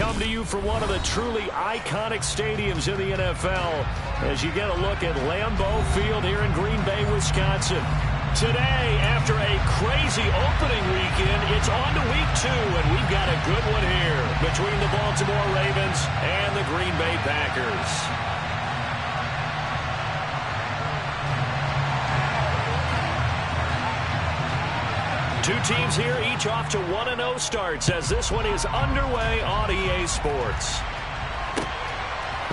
come to you from one of the truly iconic stadiums in the NFL as you get a look at Lambeau Field here in Green Bay, Wisconsin. Today, after a crazy opening weekend, it's on to week 2, and we've got a good one here between the Baltimore Ravens and the Green Bay Packers. Two teams here, each off to 1-0 starts as this one is underway on EA Sports.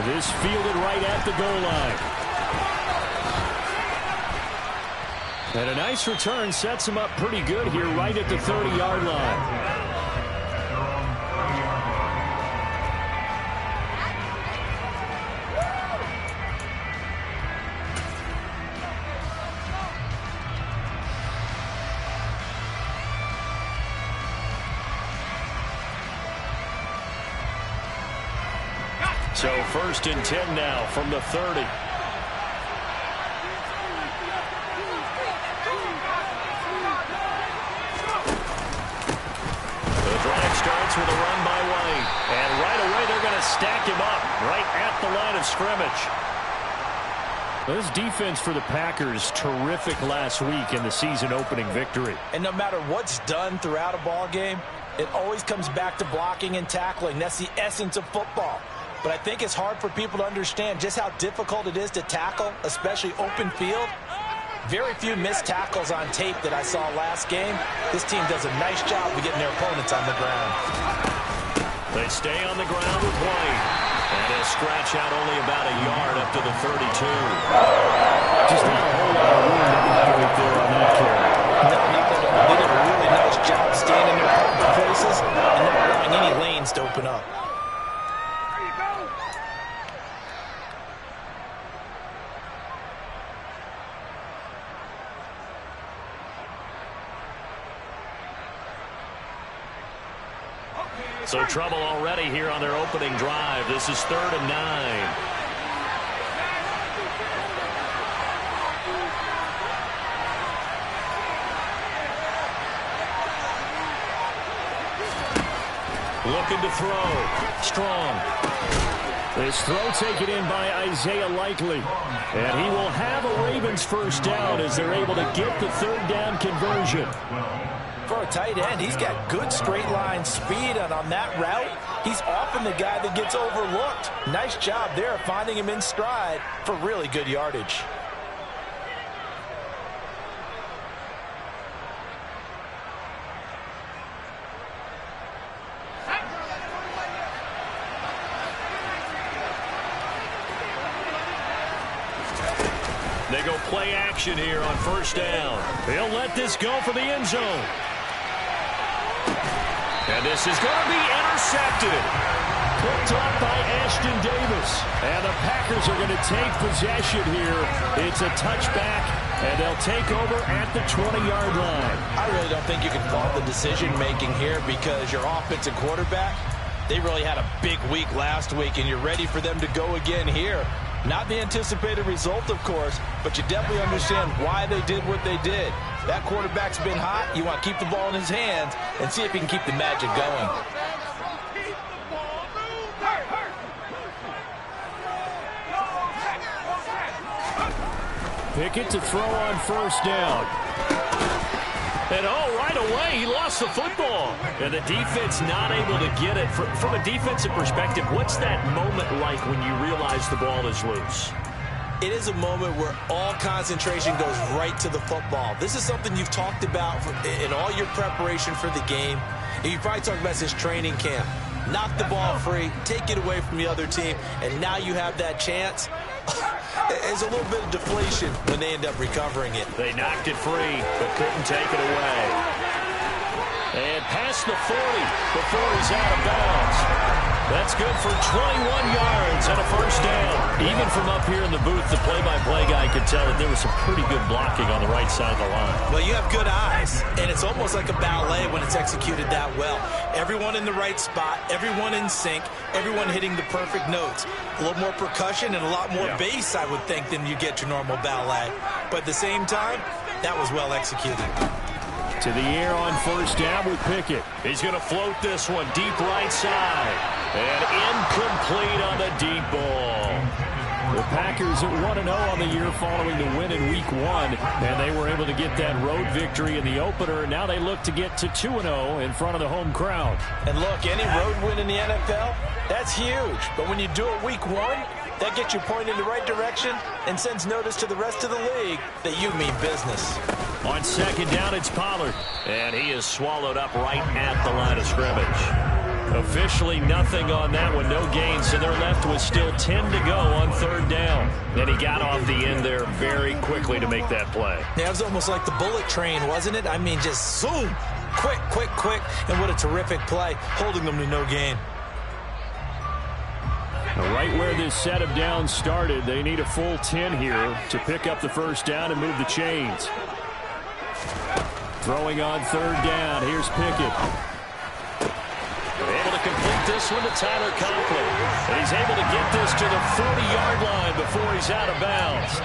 This fielded right at the goal line. And a nice return sets him up pretty good here right at the 30-yard line. So 1st and 10 now from the 30. The drive starts with a run by White. And right away they're going to stack him up right at the line of scrimmage. This defense for the Packers, terrific last week in the season opening victory. And no matter what's done throughout a ball game, it always comes back to blocking and tackling. That's the essence of football. But I think it's hard for people to understand just how difficult it is to tackle, especially open field. Very few missed tackles on tape that I saw last game. This team does a nice job of getting their opponents on the ground. They stay on the ground with White. And they'll scratch out only about a yard up to the 32. Just not a whole lot of room to operate there on that carry. No, not at all. They did a really nice job staying in their places and not allowing any lanes to open up. So trouble already here on their opening drive. This is 3rd and 9. Looking to throw. Strong. This throw taken in by Isaiah Likely. And he will have a Ravens first down as they're able to get the 3rd down conversion. For a tight end, he's got good straight line speed, and on that route, he's often the guy that gets overlooked. Nice job there finding him in stride for really good yardage. They go play action here on 1st down. They'll let this go for the end zone. And this is going to be intercepted. Picked up by Ashton Davis. And the Packers are going to take possession here. It's a touchback, and they'll take over at the 20-yard line. I really don't think you can fault the decision-making here because your offensive quarterback, they really had a big week last week, and you're ready for them to go again here. Not the anticipated result, of course, but you definitely understand why they did what they did. That quarterback's been hot. You want to keep the ball in his hands and see if he can keep the magic going. Pickett to throw on 1st down. And right away, he lost the football. And the defense not able to get it. From a defensive perspective, what's that moment like when you realize the ball is loose? It is a moment where all concentration goes right to the football. This is something you've talked about in all your preparation for the game. And you probably talked about since training camp. Knock the ball free, take it away from the other team, and now you have that chance. There's a little bit of deflation when they end up recovering it. They knocked it free, but couldn't take it away. And past the 40 before he's out of bounds. That's good for 21 yards and a 1st down. Even from up here in the booth, the play-by-play guy could tell that there was some pretty good blocking on the right side of the line. Well, you have good eyes, and it's almost like a ballet when it's executed that well. Everyone in the right spot, everyone in sync, everyone hitting the perfect notes. A little more percussion and a lot more bass, I would think, than you get your normal ballet. But at the same time, that was well executed. To the air on 1st down with Pickett. He's going to float this one deep right side. And incomplete on the deep ball. The Packers at 1-0 on the year following the win in Week 1, and they were able to get that road victory in the opener. Now they look to get to 2-0 in front of the home crowd. And look, any road win in the NFL, that's huge. But when you do it Week 1, that gets you pointed in the right direction and sends notice to the rest of the league that you mean business. On second down, it's Pollard, and he is swallowed up right at the line of scrimmage. Officially nothing on that one, no gain, so they're left with still 10 to go on third down. And he got off the end there very quickly to make that play. Yeah, it was almost like the bullet train, wasn't it? I mean, just zoom, quick, quick, quick, and what a terrific play, holding them to no gain. Right where this set of downs started, they need a full 10 here to pick up the first down and move the chains. Throwing on third down, here's Pickett. Able to complete this one to Tyler Conklin. And he's able to get this to the 40-yard line before he's out of bounds.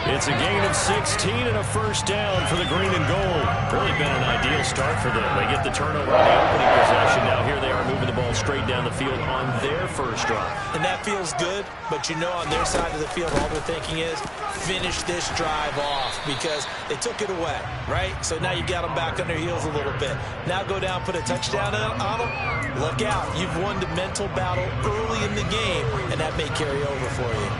It's a gain of 16 and a first down for the green and gold. Really been an ideal start for them. They get the turnover on the opening possession. Now here they are moving the ball straight down the field on their first drive. And that feels good, but you know on their side of the field all they're thinking is finish this drive off because they took it away, right? So now you got them back on their heels a little bit. Now go down, put a touchdown on them. Look out. You've won the mental battle early in the game, and that may carry over for you.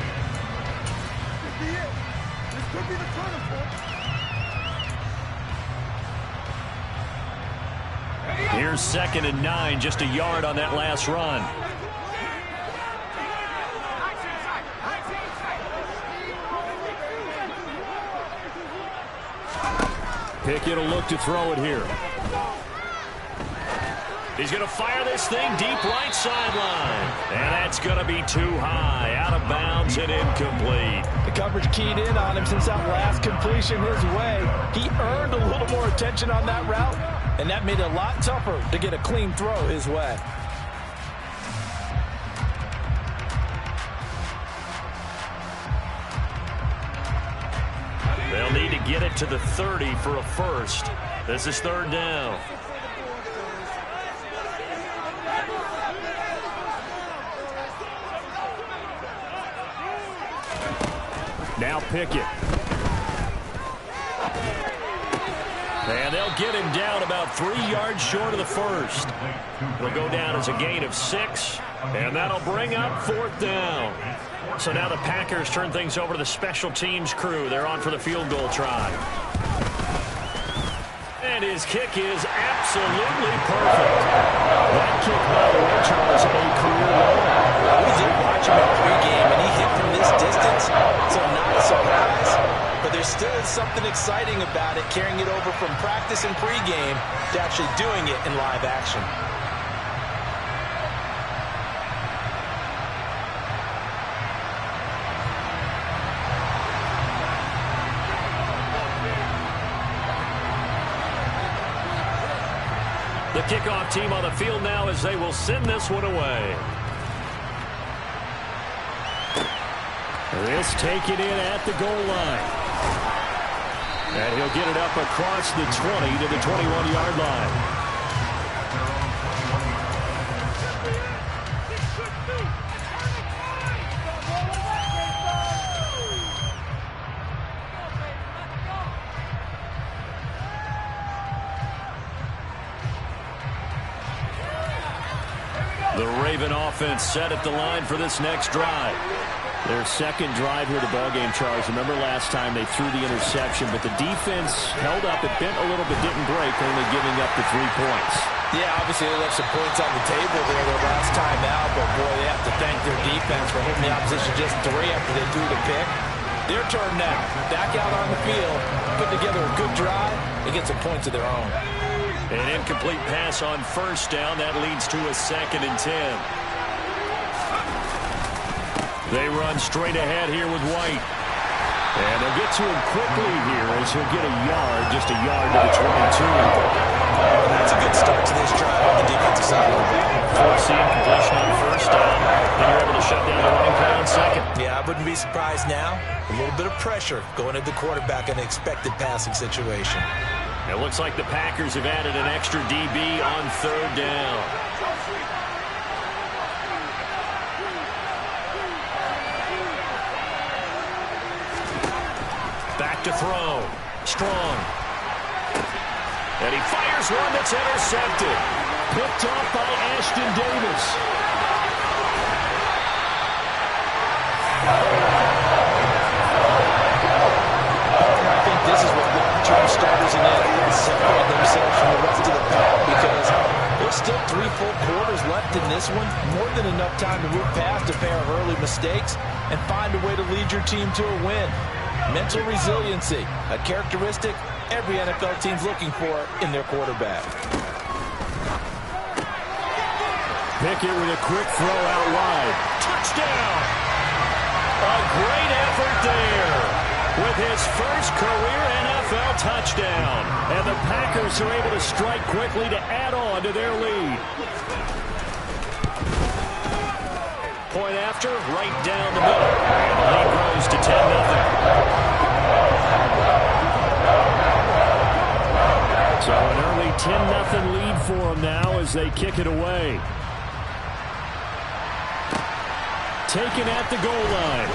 Here's 2nd and 9, just a yard on that last run. Pickett will look to throw it here. He's going to fire this thing deep right sideline. And that's going to be too high. Out of bounds and incomplete. The coverage keyed in on him since that last completion his way. He earned a little more attention on that route, and that made it a lot tougher to get a clean throw his way. They'll need to get it to the 30 for a first. This is third down. Now Pickett. And they'll get him down about 3 yards short of the first. It'll go down as a gain of 6, and that'll bring up fourth down. So now the Packers turn things over to the special teams crew. They're on for the field goal try. And his kick is absolutely perfect. That kick, by the way, Charles, a career low. I was there watching him pregame, and he hit from this distance, so not a surprise. But there still is something exciting about it, carrying it over from practice and pregame to actually doing it in live action. The kickoff team on the field now as they will send this one away. This taken in at the goal line. And he'll get it up across the 20 to the 21-yard line. The Raven offense set at the line for this next drive. Their second drive here of the ballgame, Charles. Remember last time they threw the interception, but the defense held up. It bent a little but didn't break, only giving up the 3 points. Yeah, obviously they left some points on the table there their last time out, but boy, they have to thank their defense for holding the opposition just 3 after they threw the pick. Their turn now. Back out on the field, put together a good drive, and get some points of their own. An incomplete pass on first down. That leads to a 2nd and 10. They run straight ahead here with White. And they'll get to him quickly here as he'll get a yard, just a yard to the 22. That's a good start to this drive on the defensive side. Forcing completion on first down. And you're able to shut down the running play on second. Yeah, I wouldn't be surprised now. A little bit of pressure going at the quarterback in an expected passing situation. It looks like the Packers have added an extra DB on third down. back to throw. Strong. And he fires one that's intercepted. Picked off by Ashton Davis. I think this is what long-term starters in the NFL separate themselves from the rest of the pack, because there's still 3 full quarters left in this one. More than enough time to move past a pair of early mistakes and find a way to lead your team to a win. Mental resiliency, a characteristic every NFL team's looking for in their quarterback. Pickett with a quick throw out wide. Touchdown! A great effort there with his first career NFL touchdown. And the Packers are able to strike quickly to add on to their lead. Point after, right down the middle. And the lead grows to 10-0. So an early 10-0 lead for them now as they kick it away. Taken at the goal line.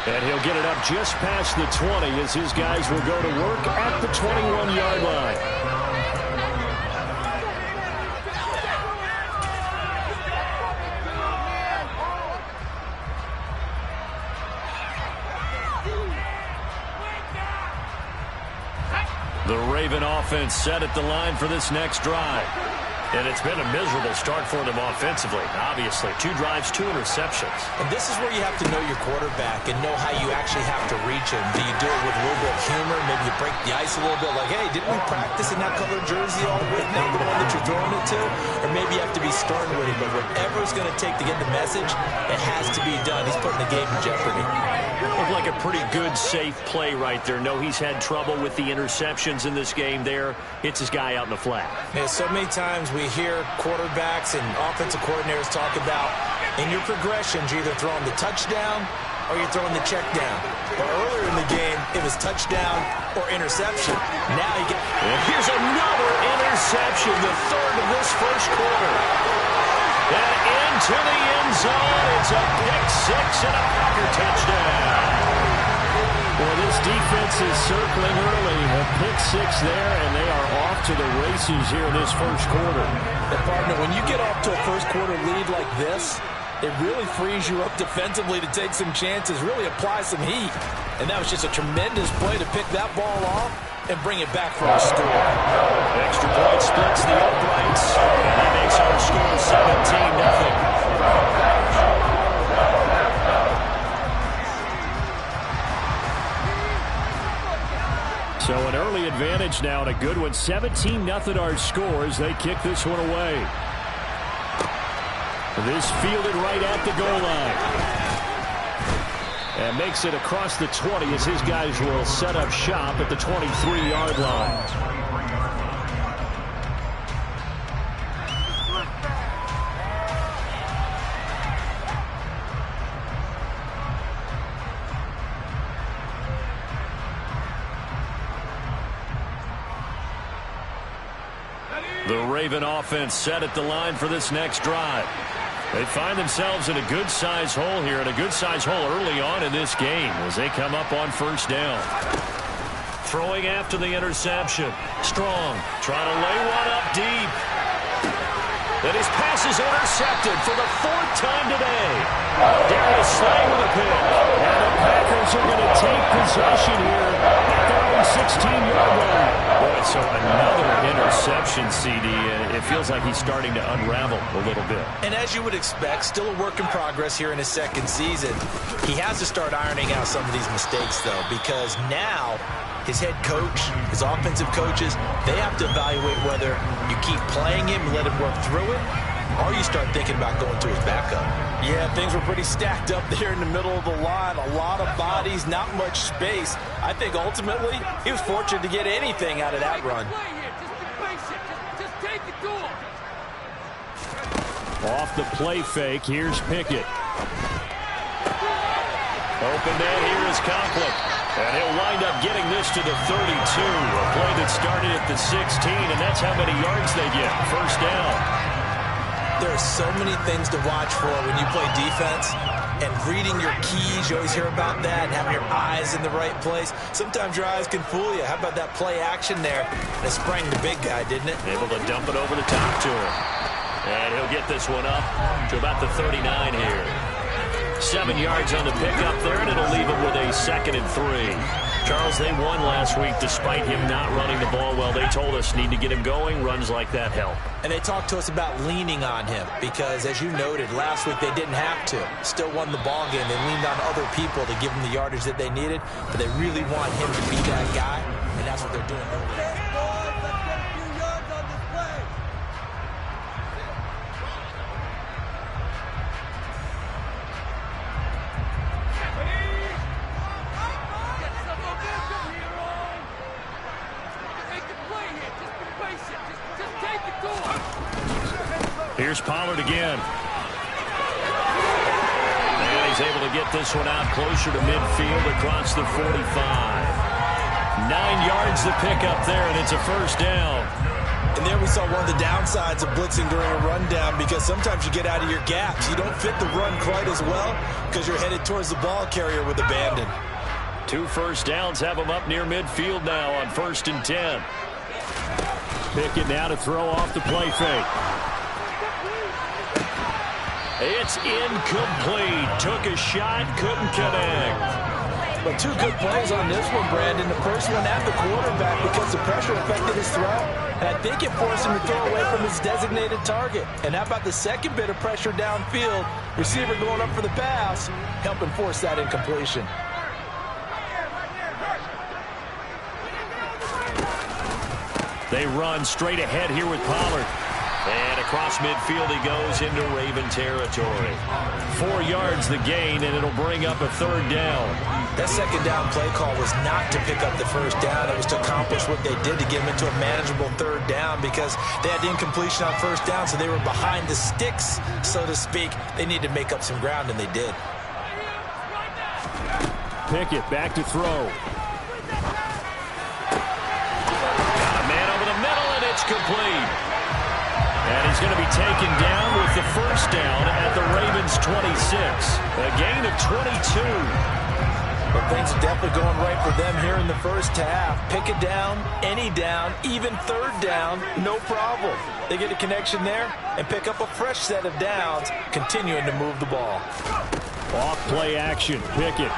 And he'll get it up just past the 20 as his guys will go to work at the 21-yard line. The Raven offense set at the line for this next drive. And it's been a miserable start for them offensively, obviously. 2 drives, 2 interceptions. And this is where you have to know your quarterback and know how you actually have to reach him. Do you do it with a little bit of humor? Maybe you break the ice a little bit, like, hey, didn't we practice in that colored jersey all week, not the one that you're throwing it to? Or maybe you have to be stern with him. But whatever it's going to take to get the message, it has to be done. He's putting the game in jeopardy. Looked like a pretty good, safe play right there. No, he's had trouble with the interceptions in this game there. Hits his guy out in the flat. Yeah, so many times we hear quarterbacks and offensive coordinators talk about in your progressions, you're either throwing the touchdown or you're throwing the check down. But earlier in the game, it was touchdown or interception. Now you get... And here's another interception, the third of this first quarter. And into the end zone, it's a pick-6 and a Packer touchdown. Well, this defense is circling early. A pick-6 there, and they are off to the races here in this first quarter. And partner, when you get off to a first quarter lead like this, it really frees you up defensively to take some chances, really apply some heat. And that was just a tremendous play to pick that ball off and bring it back for a score. Extra point splits the uprights, and that makes our score 17-0. So an early advantage now and a good one. 17-0 our scores. They kick this one away. This fielded right at the goal line. And makes it across the 20 as his guys will set up shop at the 23-yard line. The Raven offense set at the line for this next drive. They find themselves in a good-sized hole here, and a good-sized hole early on in this game as they come up on first down. Throwing after the interception. Strong, trying to lay one up deep. And his pass is intercepted for the 4th time today. Darius Slay with a pick. And the Packers are going to take possession here at their own 16-yard line. Boy, so another interception, CD, and it feels like he's starting to unravel a little bit. And as you would expect, still a work in progress here in his second season. He has to start ironing out some of these mistakes, though, because now his head coach, his offensive coaches, they have to evaluate whether you keep playing him and let him work through it, or you start thinking about going to his backup. Yeah, things were pretty stacked up there in the middle of the line. A lot of bodies, not much space. I think ultimately he was fortunate to get anything out of that run. Off the play fake, here's Pickett. Open net here is Conklin. And he'll wind up getting this to the 32. A play that started at the 16, and that's how many yards they get. First down. There are so many things to watch for when you play defense. and reading your keys. You always hear about that, and having your eyes in the right place. Sometimes your eyes can fool you. How about that play action there? And it sprang the big guy, didn't it? Able to dump it over the top to him. And he'll get this one up to about the 39 here. 7 yards on the pickup there, and it'll leave him with a 2nd and 3. Charles, they won last week despite him not running the ball well. They told us need to get him going. Runs like that help. And they talked to us about leaning on him because, as you noted, last week they didn't have to. Still won the ball game. They leaned on other people to give them the yardage that they needed, but they really want him to be that guy, and that's what they're doing. Here's Pollard again. And he's able to get this one out closer to midfield across the 45. 9 yards to pick up there, and it's a first down. And there we saw one of the downsides of blitzing during a rundown, because sometimes you get out of your gaps. You don't fit the run quite as well because you're headed towards the ball carrier with abandon. 2 first downs have him up near midfield now on 1st and 10. Pickett now to throw off the play fake. It's incomplete. Took a shot, couldn't connect. But 2 good plays on this one, Brandon. The first one at the quarterback because the pressure affected his throw. And I think it forced him to throw away from his designated target. And how about the second bit of pressure downfield? Receiver going up for the pass, helping force that incompletion. They run straight ahead here with Pollard. And across midfield he goes into Raven territory. 4 yards the gain, and it'll bring up a 3rd down. That second down play call was not to pick up the first down. It was to accomplish what they did, to get them into a manageable 3rd down, because they had the incompletion on first down, so they were behind the sticks, so to speak. They needed to make up some ground, and they did. Pickett back to throw. Got a man over the middle, and it's complete. And he's going to be taken down with the first down at the Ravens' 26. A gain of 22. But things are definitely going right for them here in the first half. Pick it down, any down, even 3rd down, no problem. They get a connection there and pick up a fresh set of downs, continuing to move the ball. Off play action, Pickett.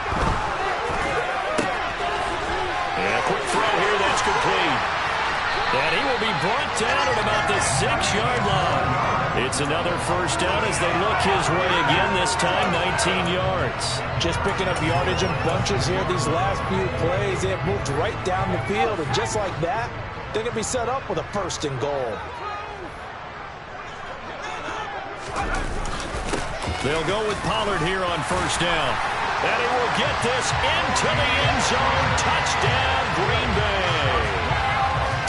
And a quick throw here, that's complete. And he will be brought down at about the 6-yard line. It's another first down as they look his way again, this time 19 yards. Just picking up yardage in bunches here these last few plays. They have moved right down the field, and just like that, they're going to be set up with a 1st and goal. They'll go with Pollard here on first down. And he will get this into the end zone. Touchdown, Green Bay.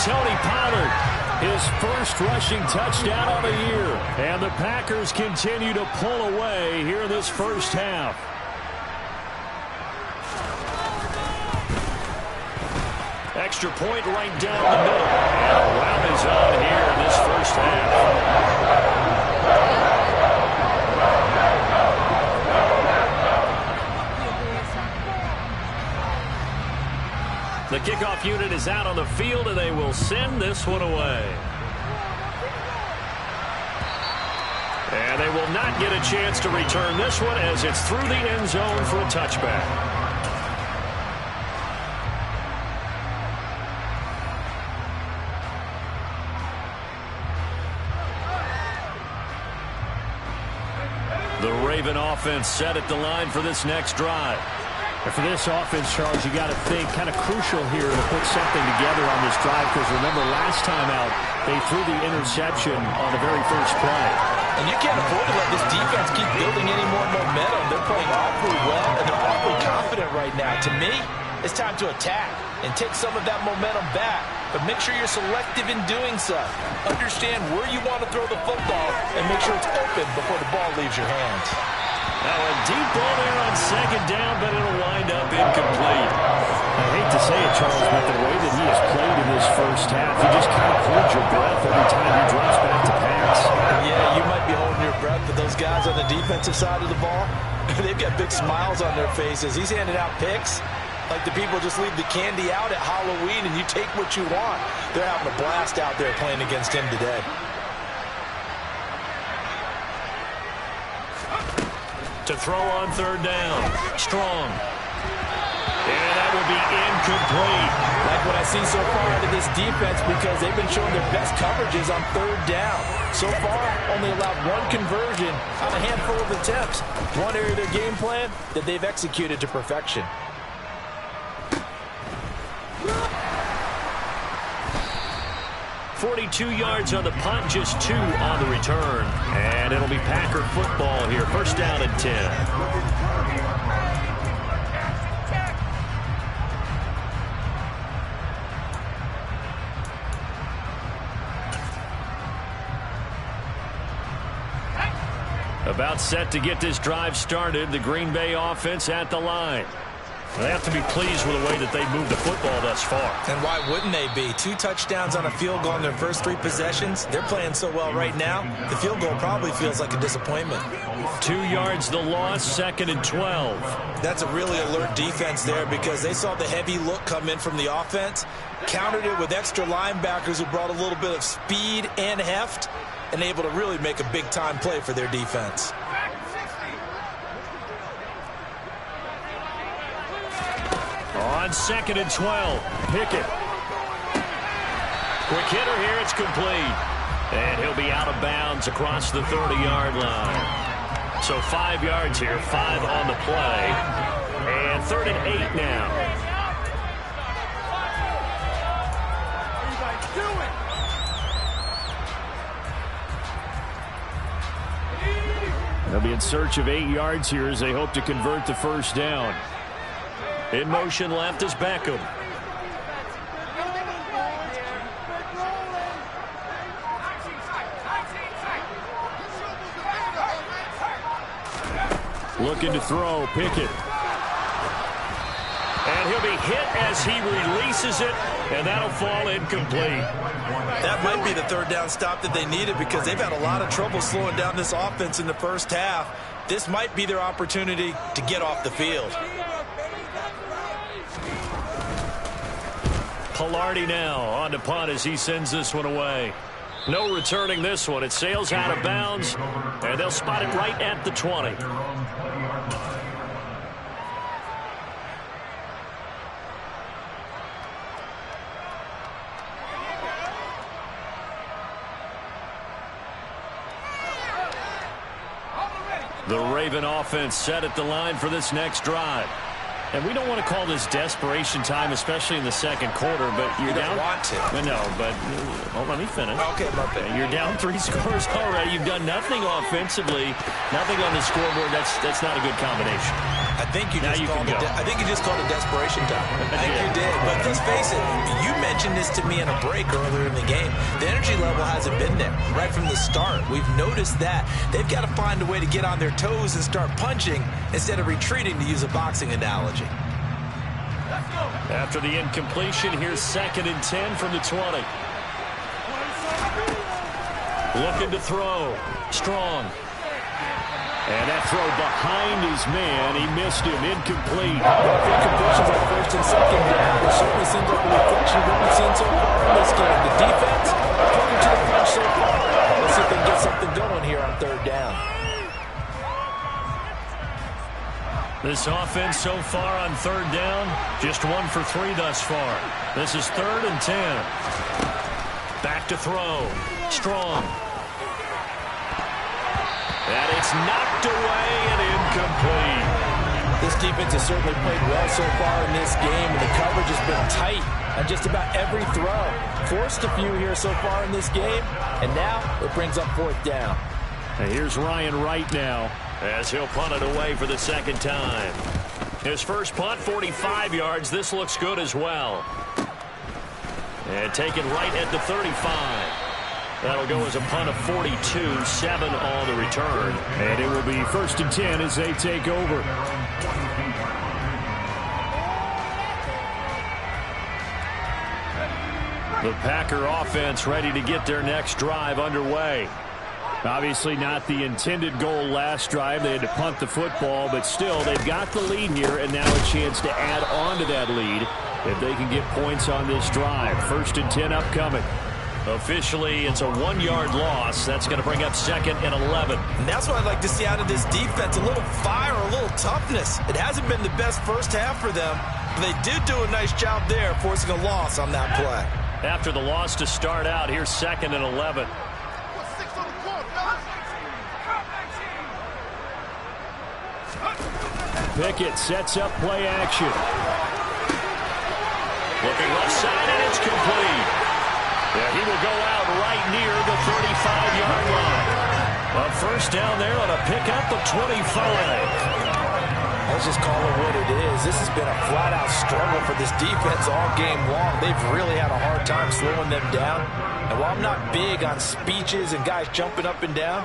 Tony Pollard, his first rushing touchdown of the year. And the Packers continue to pull away here in this first half. Extra point right down the middle. And a rout is on here in this first half. The kickoff unit is out on the field, and they will send this one away. And they will not get a chance to return this one as it's through the end zone for a touchback. The Raven offense set at the line for this next drive. And for this offense, Charles, you got to think kind of crucial here to put something together on this drive, because remember last time out they threw the interception on the very first play. And you can't afford to let this defense keep building any more momentum. They're playing awfully well, and they're awfully confident right now. To me, it's time to attack and take some of that momentum back. But make sure you're selective in doing so. Understand where you want to throw the football and make sure it's open before the ball leaves your hands. Now a deep ball there on second down, but it'll wind up incomplete. I hate to say it, Charles, but the way that he has played in this first half, you just kind of hold your breath every time he drops back to pass. Yeah, you might be holding your breath, but those guys on the defensive side of the ball, they've got big smiles on their faces. He's handing out picks like the people just leave the candy out at Halloween and you take what you want. They're having a blast out there playing against him today. To throw on third down. Strong. And that will be incomplete. Like what I see so far out of this defense, because they've been showing their best coverages on third down. So far, only allowed one conversion on a handful of attempts. One area of their game plan that they've executed to perfection. 42 yards on the punt, just 2 on the return. And it'll be Packer football here. First down and 10. About set to get this drive started. The Green Bay offense at the line. They have to be pleased with the way that they moved the football thus far. And why wouldn't they be? 2 touchdowns on a field goal in their first 3 possessions. They're playing so well right now, the field goal probably feels like a disappointment. 2 yards the loss, 2nd and 12. That's a really alert defense there because they saw the heavy look come in from the offense, countered it with extra linebackers who brought a little bit of speed and heft, and able to really make a big-time play for their defense. On 2nd and 12, Pickett. Quick hitter here, it's complete. And he'll be out of bounds across the 30-yard line. So 5 yards here, 5 on the play. And 3rd and 8 now. They'll be in search of 8 yards here as they hope to convert the first down. In motion left is Beckham. Looking to throw, Pickett. And he'll be hit as he releases it, and that'll fall incomplete. That might be the 3rd down stop that they needed because they've had a lot of trouble slowing down this offense in the first half. This might be their opportunity to get off the field. Pilardi now on to punt as he sends this one away. No returning this one. It sails out of bounds, and they'll spot it right at the 20. The Raven offense set at the line for this next drive. And we don't want to call this desperation time, especially in the second quarter, but you're down. You don't want to. No, but let me finish. Okay, you're down 3 scores already. You've done nothing offensively, nothing on the scoreboard. That's not a good combination. I think you just called it desperation time. I think you did. But let's face it, you mentioned this to me in a break earlier in the game. The energy level hasn't been there right from the start. We've noticed that. They've got to find a way to get on their toes and start punching instead of retreating, to use a boxing analogy. After the incompletion, here's 2nd and 10 from the 20. Looking to throw. Strong. And that throw behind his man. He missed him. Incomplete. Incompletions on 1st and 2nd down. It certainly seems like a reflection of what we've seen so far in this game. The defense pointing to the punch so far. Let's see if they can get something going here on 3rd down. This offense so far on 3rd down, just 1 for 3 thus far. This is 3rd and 10. Back to throw. Strong. And it's knocked away and incomplete. This defense has certainly played well so far in this game, and the coverage has been tight on just about every throw. Forced a few here so far in this game, and now it brings up 4th down. And here's Ryan Wright now as he'll punt it away for the 2nd time. His first punt, 45 yards. This looks good as well. And taken right at the 35. That'll go as a punt of 42, 7 on the return. And it will be 1st and 10 as they take over. The Packer offense ready to get their next drive underway. Obviously not the intended goal last drive. They had to punt the football, but still, they've got the lead here, and now a chance to add on to that lead if they can get points on this drive. 1st and 10 upcoming. Officially, it's a 1-yard loss. That's going to bring up 2nd and 11. And that's what I'd like to see out of this defense, a little fire, a little toughness. It hasn't been the best first half for them, but they did do a nice job there, forcing a loss on that play. After the loss to start out, here's 2nd and 11. Pickett sets up play action. Looking left side, and it's complete. Yeah, he will go out right near the 35-yard line. A first down there on a pickup of 25. Let's just call it what it is. This has been a flat-out struggle for this defense all game long. They've really had a hard time slowing them down. And while I'm not big on speeches and guys jumping up and down,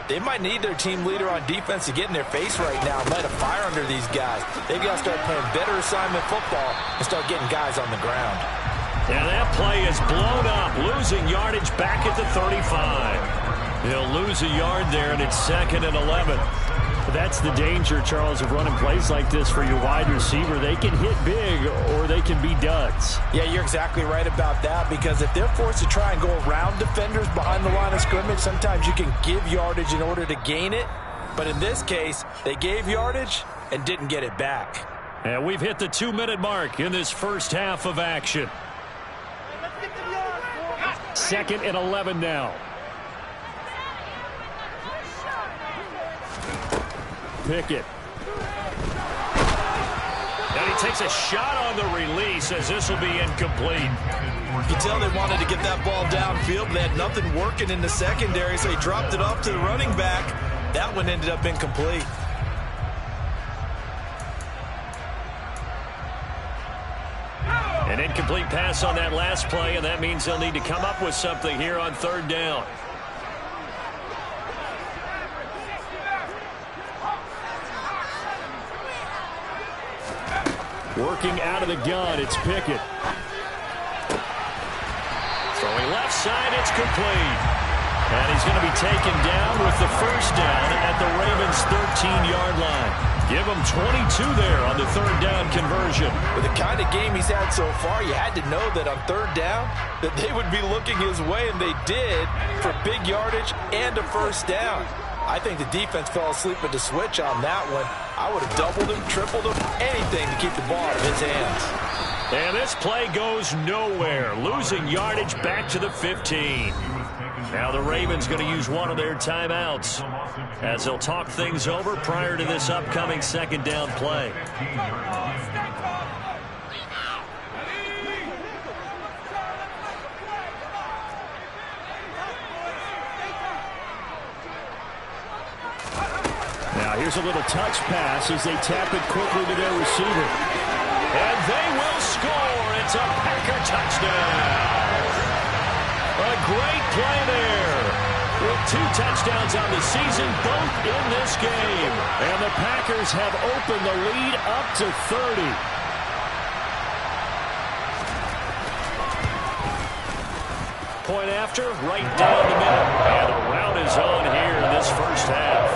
they might need their team leader on defense to get in their face right now and light a fire under these guys. They've got to start playing better assignment football and start getting guys on the ground. And that play is blown up, losing yardage back at the 35. He'll lose a yard there, and it's 2nd and 11. That's the danger, Charles, of running plays like this for your wide receiver. They can hit big or they can be duds. Yeah, you're exactly right about that, because if they're forced to try and go around defenders behind the line of scrimmage, sometimes you can give yardage in order to gain it. But in this case, they gave yardage and didn't get it back. And we've hit the 2-minute mark in this first half of action. 2nd and 11 now. Pickett. And he takes a shot on the release as this will be incomplete. You can tell they wanted to get that ball downfield. They had nothing working in the secondary, so he dropped it off to the running back. That one ended up incomplete. An incomplete pass on that last play, and that means they'll need to come up with something here on 3rd down. Working out of the gun, it's Pickett. Throwing left side, it's complete. And he's going to be taken down with the first down at the Ravens' 13-yard line. Give him 22 there on the 3rd down conversion. With the kind of game he's had so far, you had to know that on 3rd down that they would be looking his way, and they did, for big yardage and a first down. I think the defense fell asleep at the switch on that one. I would have doubled him, tripled him, anything to keep the ball out of his hands. And this play goes nowhere, losing yardage back to the 15. Now the Ravens going to use one of their timeouts as they'll talk things over prior to this upcoming 2nd down play. Now here's a little touch pass as they tap it quickly to their receiver. And they will score. It's a Packer touchdown. A great play there. With 2 touchdowns on the season, both in this game. And the Packers have opened the lead up to 30. Point after, right down the middle. And a rout is on here in this first half.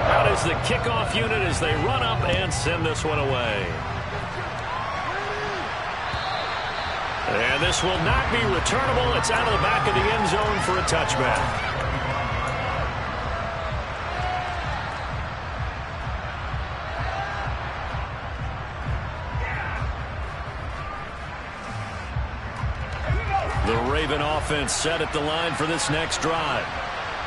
Out is the kickoff unit as they run up and send this one away. And this will not be returnable. It's out of the back of the end zone for a touchback. The Raven offense set at the line for this next drive.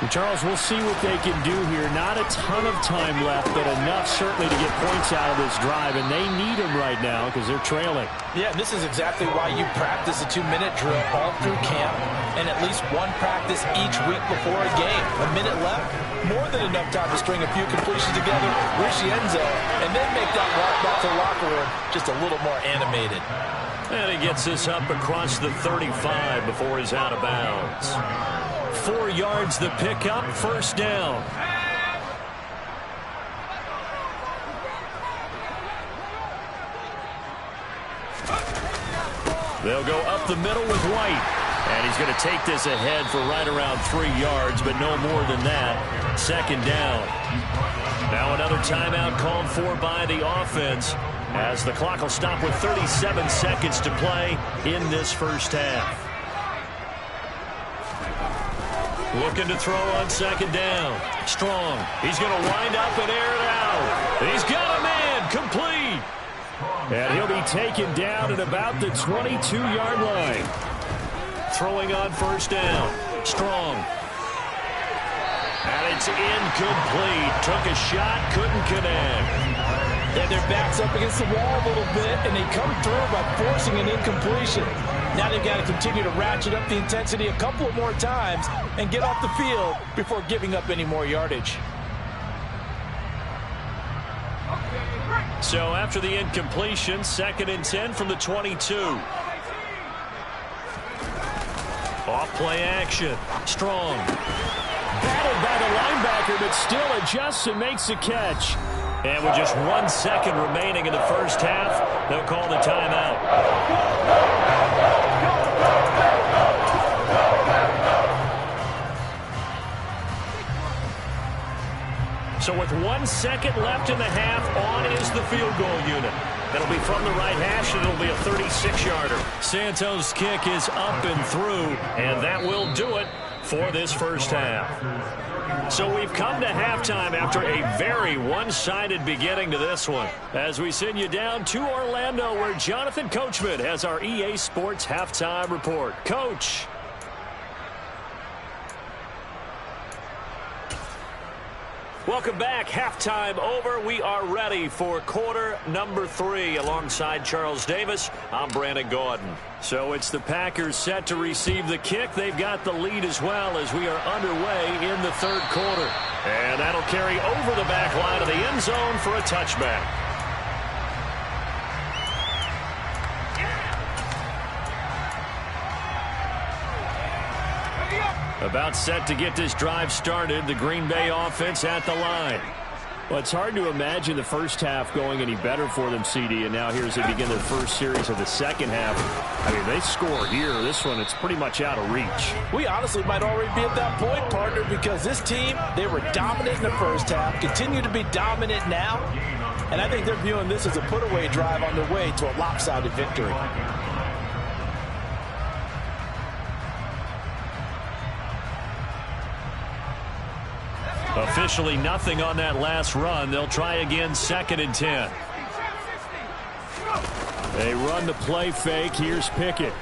And Charles, we'll see what they can do here. Not a ton of time left, but enough certainly to get points out of this drive, and they need them right now because they're trailing. Yeah, and this is exactly why you practice a 2-minute drill all through camp and at least one practice each week before a game. A minute left, more than enough time to string a few completions together, reach the end zone, and then make that walk back to the locker room just a little more animated. And he gets this up across the 35 before he's out of bounds. 4 yards the pickup, first down. They'll go up the middle with White. And he's going to take this ahead for right around 3 yards, but no more than that. Second down. Now another timeout called for by the offense, as the clock will stop with 37 seconds to play in this first half. Looking to throw on second down. Strong. He's going to wind up and air it out. He's got a man. Complete. And he'll be taken down at about the 22-yard line. Throwing on first down. Strong. And it's incomplete. Took a shot, couldn't connect. And their back's up against the wall a little bit, and they come through by forcing an incompletion. Now they've got to continue to ratchet up the intensity a couple more times and get off the field before giving up any more yardage. So after the incompletion, 2nd and 10 from the 22. Off play action. Strong. Battled by the linebacker, but still adjusts and makes a catch. And with just 1 second remaining in the first half, they'll call the timeout. So with 1 second left in the half, on is the field goal unit. It'll be from the right hash, and it'll be a 36-yarder. Santos' kick is up and through, and that will do it for this first half. So we've come to halftime after a very one-sided beginning to this one, as we send you down to Orlando, where Jonathan Coachman has our EA Sports halftime report. Coach. Welcome back. Halftime over. We are ready for quarter number 3. Alongside Charles Davis, I'm Brandon Gaudin. So it's the Packers set to receive the kick. They've got the lead as well as we are underway in the third quarter. And that'll carry over the back line of the end zone for a touchback. About set to get this drive started. The Green Bay offense at the line. Well, it's hard to imagine the first half going any better for them, CD, and now here as they begin their first series of the second half. I mean, they score here. This one, it's pretty much out of reach. We honestly might already be at that point, partner, because this team, they were dominant in the first half, continue to be dominant now, and I think they're viewing this as a put-away drive on their way to a lopsided victory. Officially nothing on that last run. They'll try again, 2nd and 10. They run the play fake. Here's Pickett.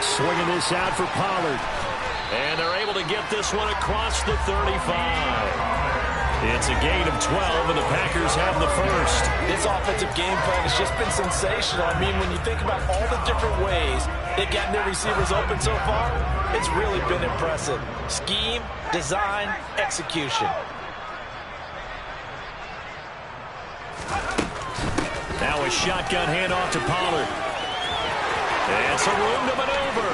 Swinging this out for Pollard. And they're able to get this one across the 35. It's a gain of 12, and the Packers have the first. This offensive game plan has just been sensational. I mean, when you think about all the different ways they've gotten their receivers open so far, it's really been impressive. Scheme, design, execution. Now a shotgun handoff to Pollard. And some room to maneuver.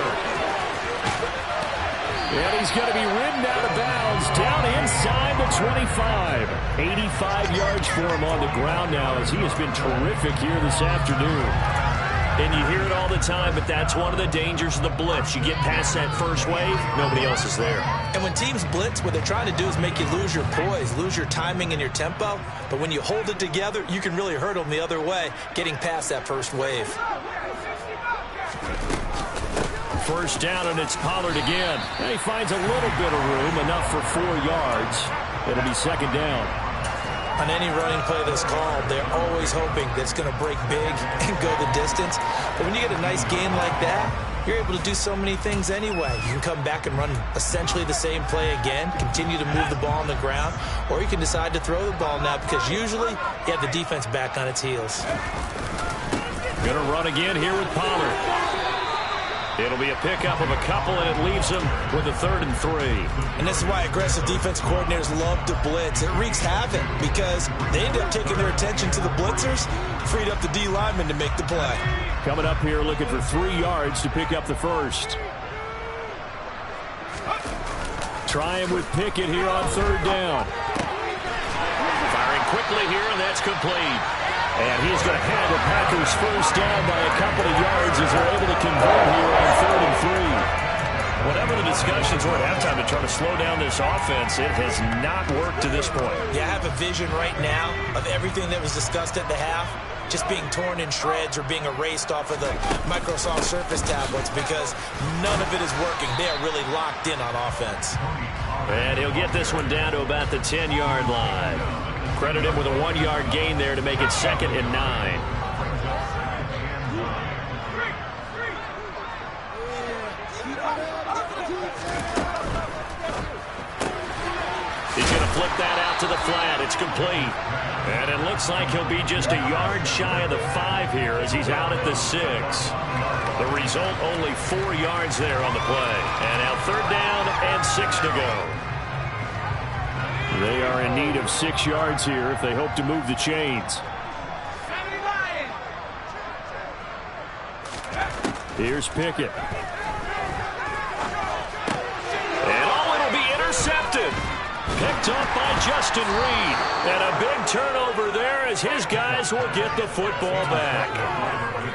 And he's going to be ridden out of bounds down inside the 25. 85 yards for him on the ground now, as he has been terrific here this afternoon. And you hear it all the time, but that's one of the dangers of the blitz. You get past that first wave, nobody else is there. And when teams blitz, what they're trying to do is make you lose your poise, lose your timing and your tempo. But when you hold it together, you can really hurt them the other way, getting past that first wave. First down, and it's Pollard again. And he finds a little bit of room, enough for 4 yards. It'll be second down. On any running play that's called, they're always hoping that it's going to break big and go the distance. But when you get a nice gain like that, you're able to do so many things anyway. You can come back and run essentially the same play again, continue to move the ball on the ground, or you can decide to throw the ball now because usually you have the defense back on its heels. Going to run again here with Pollard. It'll be a pickup of a couple, and it leaves him with a 3rd and 3. And this is why aggressive defense coordinators love to blitz. It wreaks havoc because they end up taking their attention to the blitzers, freed up the D lineman to make the play. Coming up here looking for 3 yards to pick up the first. Try him with Pickett here on 3rd down. Firing quickly here, and that's complete. And he's going to have the Packers first down by a couple of yards as they're able to convert here on 3rd and 3. Whatever the discussions were at halftime to try to slow down this offense, it has not worked to this point. Yeah, I have a vision right now of everything that was discussed at the half just being torn in shreds or being erased off of the Microsoft Surface tablets because none of it is working. They are really locked in on offense. And he'll get this one down to about the 10-yard line. Credit him with a 1-yard gain there to make it 2nd and 9. He's going to flip that out to the flat. It's complete. And it looks like he'll be just a yard shy of the 5 here as he's out at the 6. The result, only 4 yards there on the play. And now 3rd down and 6 to go. They are in need of 6 yards here if they hope to move the chains. Here's Pickett. And it'll be intercepted. Picked up by Justin Reed. And a big turnover there as his guys will get the football back.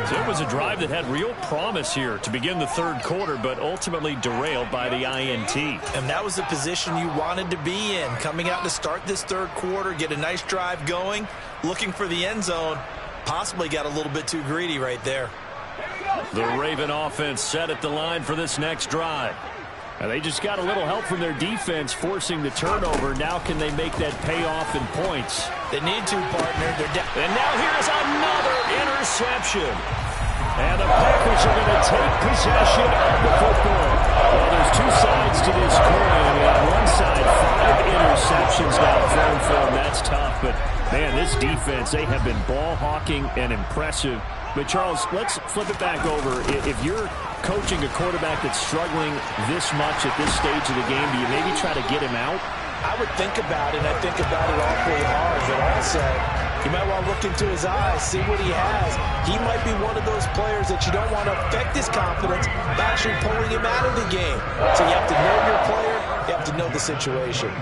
So it was a drive that had real promise here to begin the 3rd quarter, but ultimately derailed by the INT. And that was the position you wanted to be in. Coming out to start this 3rd quarter, get a nice drive going, looking for the end zone. Possibly got a little bit too greedy right there. The Raven offense set at the line for this next drive. And they just got a little help from their defense forcing the turnover. Now can they make that payoff in points? They need to, partner. And now here's another interception. And the Packers are going to take possession of the football. Well, there's 2 sides to this coin. On one side, 5 interceptions now thrown for them. That's tough. But, man, this defense, they have been ball hawking and impressive. But, Charles, let's flip it back over. If you're coaching a quarterback that's struggling this much at this stage of the game, do you maybe try to get him out? I would think about it, and I think about it awfully hard. But also, you might want to look into his eyes, see what he has. He might be one of those players that you don't want to affect his confidence by actually pulling him out of the game. So you have to know your player. You have to know the situation.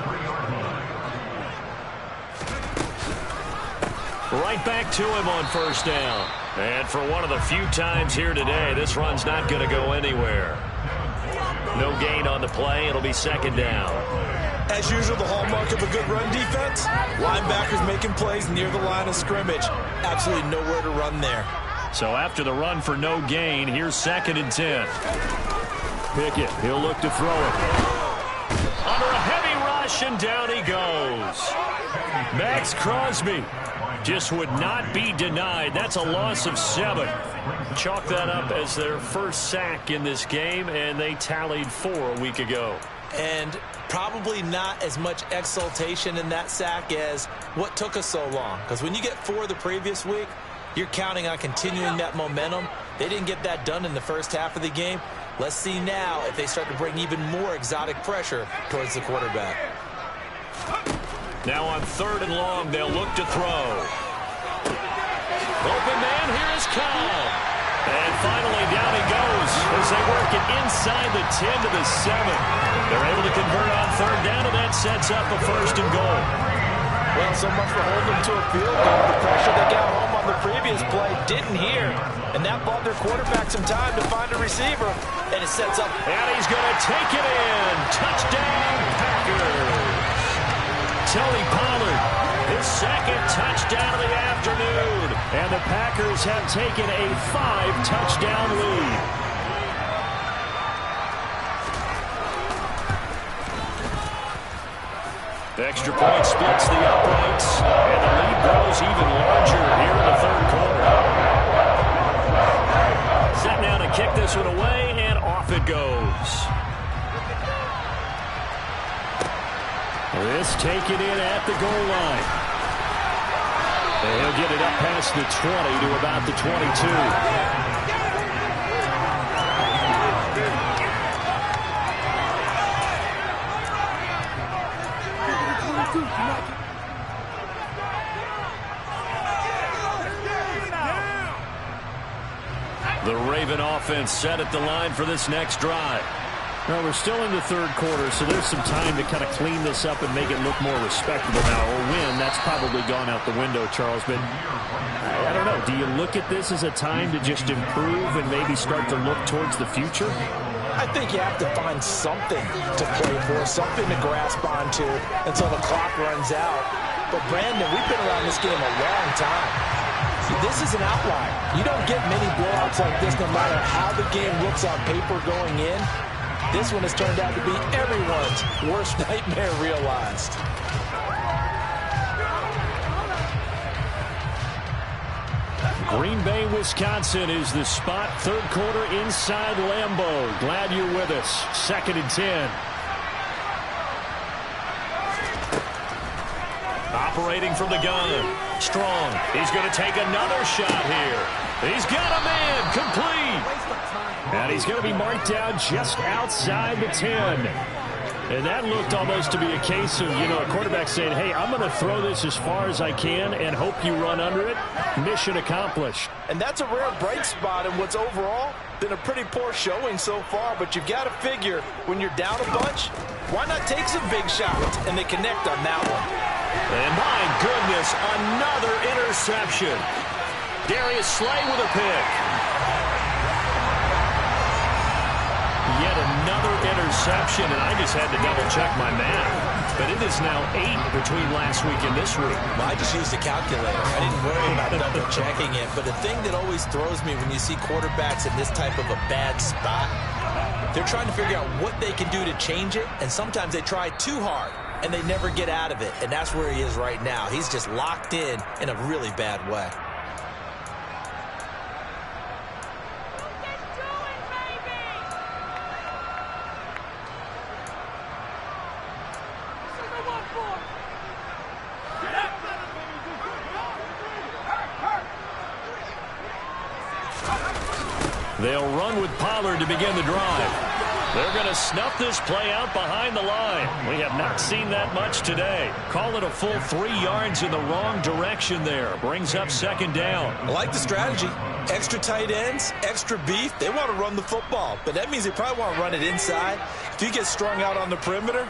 Right back to him on 1st down. And for one of the few times here today, this run's not going to go anywhere. No gain on the play. It'll be 2nd down. As usual, the hallmark of a good run defense, linebackers making plays near the line of scrimmage. Absolutely nowhere to run there. So after the run for no gain, here's 2nd and 10. Pickett, he'll look to throw it. Under a heavy rush, and down he goes. Max Crosby just would not be denied. That's a loss of 7. Chalk that up as their first sack in this game, and they tallied 4 a week ago. And probably not as much exultation in that sack as what took us so long. Because when you get 4 the previous week, you're counting on continuing that momentum. They didn't get that done in the first half of the game. Let's see now if they start to bring even more exotic pressure towards the quarterback. Now on 3rd and long, they'll look to throw. Open man, here is Cobb. And finally down he goes as they work it inside the 10 to the 7. They're able to convert on 3rd down, and that sets up a 1st and goal. Well, so much for holding them to a field goal. The pressure they got home on the previous play didn't hear. And that bought their quarterback some time to find a receiver. And it sets up. And he's going to take it in. Touchdown, Packers. Tony Pollard, his 2nd touchdown of the afternoon. And the Packers have taken a 5-touchdown lead. The extra point splits the uprights, and the lead grows even larger here in the 3rd quarter. Set now to kick this one away, and off it goes. This taken in at the goal line. And he'll get it up past the 20 to about the 22. The Raven offense set at the line for this next drive. Well, we're still in the third quarter, so there's some time to kind of clean this up and make it look more respectable now. Or win, that's probably gone out the window, Charles. But I don't know. Do you look at this as a time to just improve and maybe start to look towards the future? I think you have to find something to play for, something to grasp onto until the clock runs out. But, Brandon, we've been around this game a long time. See, this is an outlier. You don't get many blowouts like this no matter how the game looks on paper going in. This one has turned out to be everyone's worst nightmare realized. Green Bay, Wisconsin is the spot. Third quarter inside Lambeau. Glad you're with us. 2nd and 10. Operating from the gun. Strong. He's going to take another shot here. He's got a man. Complete. And he's going to be marked down just outside the 10. And that looked almost to be a case of, a quarterback saying, hey, I'm going to throw this as far as I can and hope you run under it. Mission accomplished. And that's a rare bright spot in what's overall been a pretty poor showing so far. But you've got to figure when you're down a bunch, why not take some big shots? And they connect on that one. And my goodness, another interception. Darius Slay with a pick. Yet another interception, and I just had to double-check my math. But it is now 8 between last week and this week. Well, I just used a calculator. I didn't worry about double-checking it. But the thing that always throws me when you see quarterbacks in this type of a bad spot, they're trying to figure out what they can do to change it, and sometimes they try too hard, and they never get out of it. And that's where he is right now. He's just locked in a really bad way. They'll run with Pollard to begin the drive. They're going to snuff this play out behind the line. We have not seen that much today. Call it a full 3 yards in the wrong direction there. Brings up 2nd down. I like the strategy. Extra tight ends, extra beef. They want to run the football, but that means they probably want to run it inside. If you get strung out on the perimeter,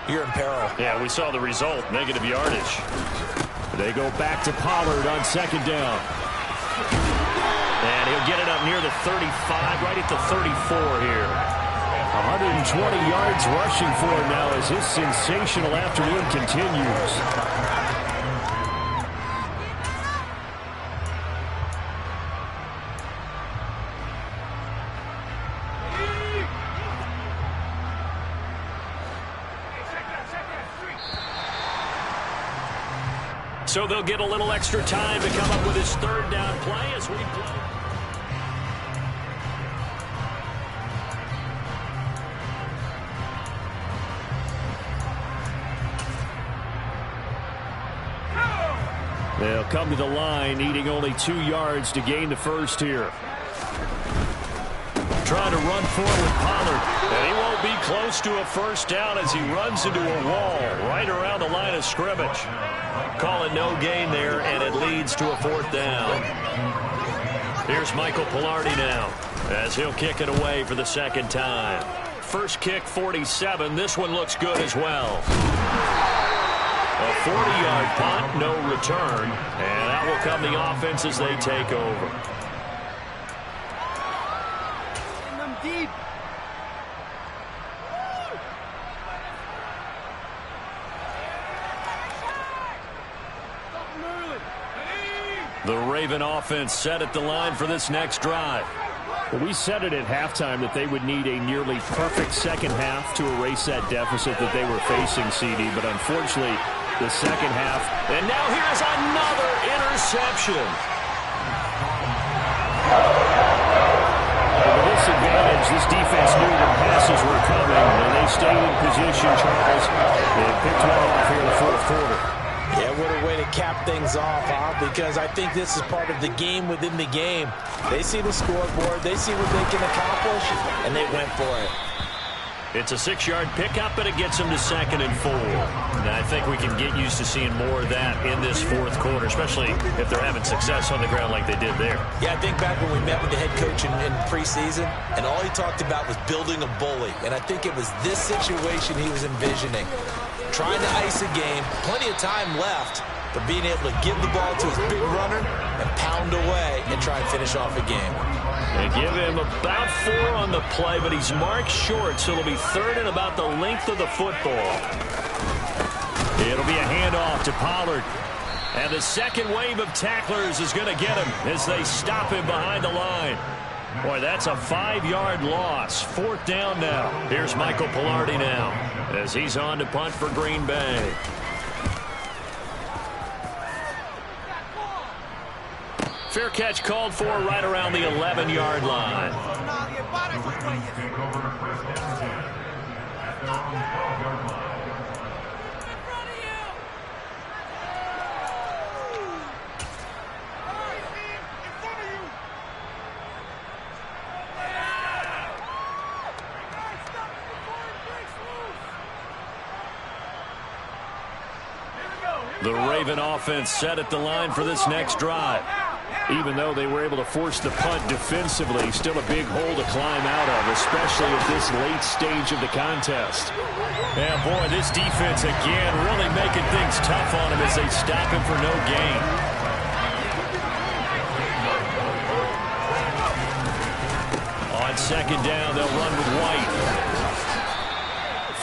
you're in peril. Yeah, we saw the result, negative yardage. They go back to Pollard on 2nd down. And he'll get it up near the 35, right at the 34 here. 120 yards rushing for him now as his sensational afternoon continues. So they'll get a little extra time to come up with his 3rd down play as we play. They'll come to the line, needing only 2 yards to gain the first here. Trying to run forward, Pollard. And he won't be close to a first down as he runs into a wall right around the line of scrimmage. Call it no gain there, and it leads to a 4th down. Here's Michael Pilardi now as he'll kick it away for the 2nd time. First kick, 47. This one looks good as well. A 40-yard punt, no return. And out will come the offense as they take over. Deep. The Raven offense set at the line for this next drive. Well, we said it at halftime that they would need a nearly perfect second half to erase that deficit that they were facing, CD. But unfortunately, the second half. And now here's another interception. With this advantage, this defense knew the passes were coming, and they stayed in position, Charles. They picked one off here in the 4th quarter. Yeah, what a way to cap things off, huh? Because I think this is part of the game within the game. They see the scoreboard, they see what they can accomplish, and they went for it. It's a 6-yard pickup, but it gets them to 2nd and 4. That think we can get used to seeing more of that in this fourth quarter, especially if they're having success on the ground like they did there. Yeah, I think back when we met with the head coach in preseason, and all he talked about was building a bully. And I think it was this situation he was envisioning. Trying to ice a game, plenty of time left, but being able to give the ball to his big runner and pound away and try and finish off a game. They give him about 4 on the play, but he's marked short, so it'll be third and about the length of the football. It'll be a handoff to Pollard. And the second wave of tacklers is going to get him as they stop him behind the line. Boy, that's a 5-yard loss. 4th down now. Here's Michael Pilardi now as he's on to punt for Green Bay. Fair catch called for right around the 11-yard line. The Raven offense set at the line for this next drive. Even though they were able to force the punt defensively, still a big hole to climb out of, especially at this late stage of the contest. Yeah, boy, this defense again really making things tough on him as they stop him for no gain. On second down, they'll run with White.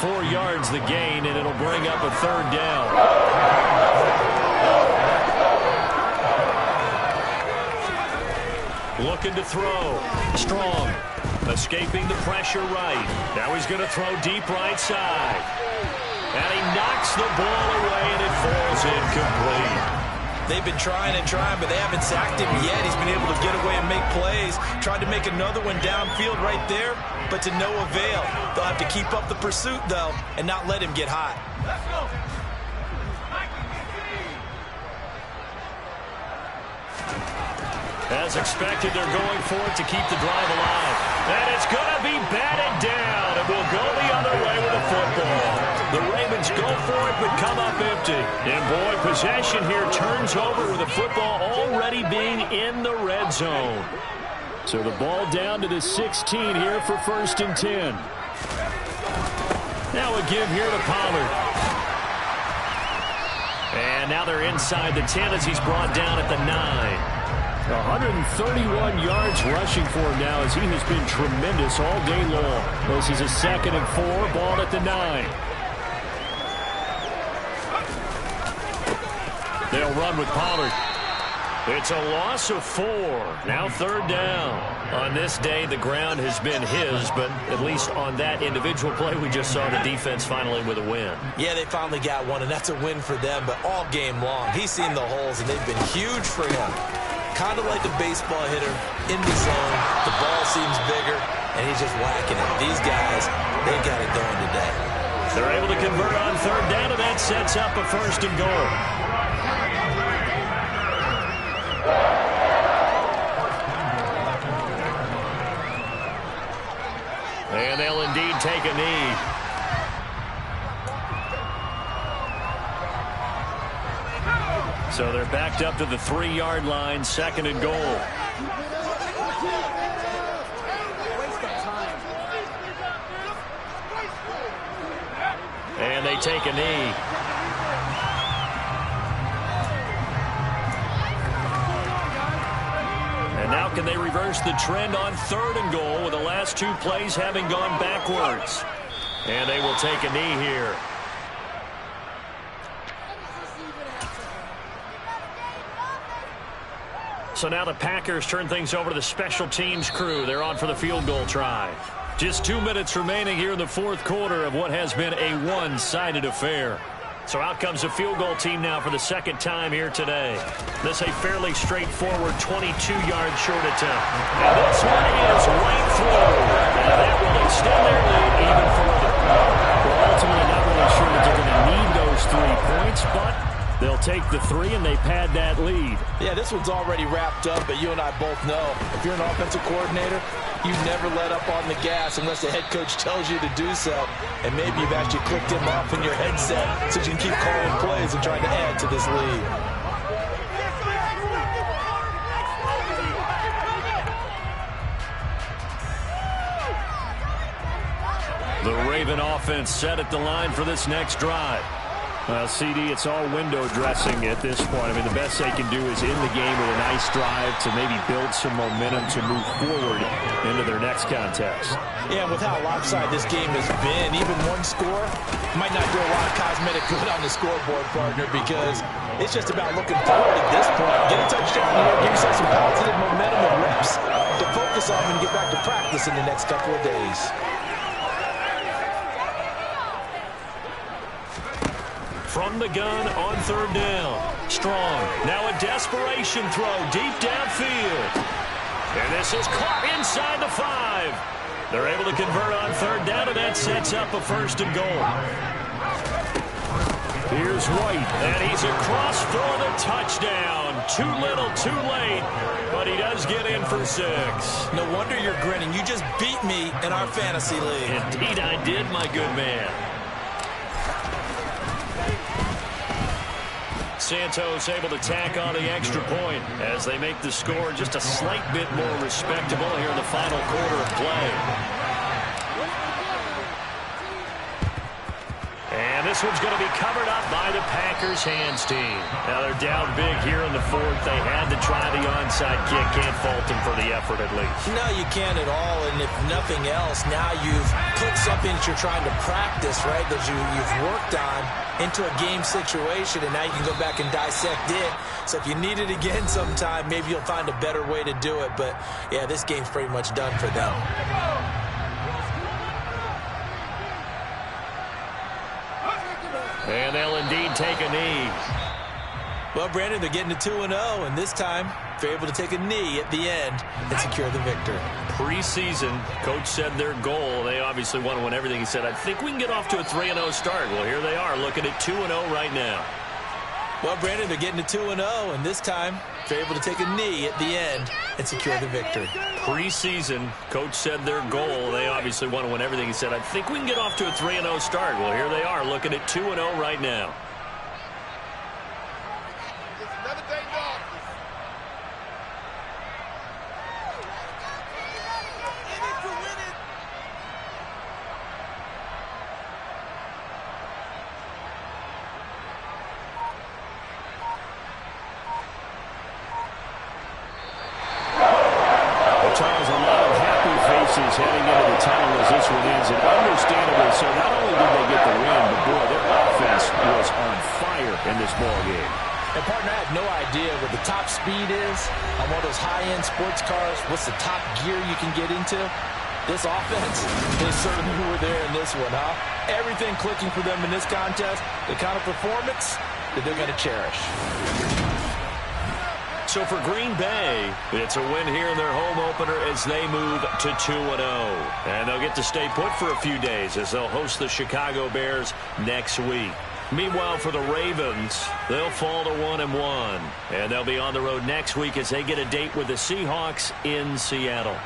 4 yards the gain, and it'll bring up a 3rd down. Looking to throw. Strong. Escaping the pressure right. Now he's going to throw deep right side. And he knocks the ball away, and it falls incomplete. They've been trying and trying, but they haven't sacked him yet. He's been able to get away and make plays. Tried to make another one downfield right there, but to no avail. They'll have to keep up the pursuit, though, and not let him get hot. Let's go. As expected, they're going for it to keep the drive alive. And it's going to be batted down. It will go the other way with the football. The Ravens go for it, but come up empty. And boy, possession here turns over with the football already being in the red zone. So the ball down to the 16 here for 1st and 10. Now a give here to Pollard. And now they're inside the 10 as he's brought down at the 9. 131 yards rushing for him now as he has been tremendous all day long. This is a 2nd and 4, ball at the 9. They'll run with Pollard. It's a loss of 4. Now 3rd down. On this day, the ground has been his, but at least on that individual play, we just saw the defense finally with a win. Yeah, they finally got one, and that's a win for them, but all game long, he's seen the holes, and they've been huge for him. Kind of like a baseball hitter in the zone. The ball seems bigger, and he's just whacking it. These guys, they got it going today. They're able to convert on 3rd down, and that sets up a 1st and goal. And they'll indeed take a knee. So they're backed up to the 3-yard line, 2nd and goal. And they take a knee. And now can they reverse the trend on 3rd and goal with the last 2 plays having gone backwards? And they will take a knee here. So now the Packers turn things over to the special teams crew. They're on for the field goal try. Just 2 minutes remaining here in the 4th quarter of what has been a one-sided affair. So out comes the field goal team now for the 2nd time here today. This a fairly straightforward 22-yard short attempt. And this one is right through. And that will extend their lead even further. Well, ultimately not really sure that they're going to need those 3 points, but They'll take the 3, and they pad that lead. Yeah, this one's already wrapped up, but you and I both know if you're an offensive coordinator, you never let up on the gas unless the head coach tells you to do so. And maybe you've actually clicked him off in your headset so you can keep calling plays and trying to add to this lead. The Raven offense set at the line for this next drive. Well, CD, it's all window dressing at this point. I mean, the best they can do is in the game with a nice drive to maybe build some momentum to move forward into their next contest. Yeah, with how lopsided this game has been, even one score might not do a lot of cosmetic good on the scoreboard, partner, because it's just about looking forward at this point. Get a touchdown here, give yourself some positive momentum and reps to focus on and get back to practice in the next couple of days. From the gun on 3rd down. Strong. Now a desperation throw deep downfield. And this is caught inside the 5. They're able to convert on 3rd down, and that sets up a 1st and goal. Here's White, and he's across for the touchdown. Too little, too late, but he does get in for 6. No wonder you're grinning. You just beat me in our fantasy league. Indeed I did, my good man. Santos able to tack on the extra point as they make the score just a slight bit more respectable here in the final quarter of play. And this one's going to be covered up by the Packers hands team. Now they're down big here in the 4th. They had to try the onside kick. Can't fault them for the effort at least. No, you can't at all. And if nothing else, now you've put something that you're trying to practice, right, that you've worked on into a game situation, and now you can go back and dissect it. So if you need it again sometime, maybe you'll find a better way to do it. But, yeah, this game's pretty much done for them. And they'll indeed take a knee. Well, Brandon, they're getting to 2-0, and this time they're able to take a knee at the end and secure the victory. Preseason, coach said their goal, they obviously want to win everything. He said, I think we can get off to a 3-0 start. Well, here they are looking at 2-0 right now. Well, Brandon, they're getting to 2-0, and this time they're able to take a knee at the end and secure the victory. Preseason, coach said their goal, they obviously want to win everything. He said, I think we can get off to a 3-0 start. Well, here they are looking at 2-0 right now. Charles, a lot of happy faces heading into the tunnel as this one ends, and understandably so. Not only did they get the win, but boy, their offense was on fire in this ball game. And partner, I have no idea what the top speed is on one of those high-end sports cars. What's the top gear you can get into? This offense, they certainly were there in this one, huh? Everything clicking for them in this contest, the kind of performance that they're going to cherish. So for Green Bay, it's a win here in their home opener as they move to 2-0. And they'll get to stay put for a few days as they'll host the Chicago Bears next week. Meanwhile, for the Ravens, they'll fall to 1-1. And they'll be on the road next week as they get a date with the Seahawks in Seattle.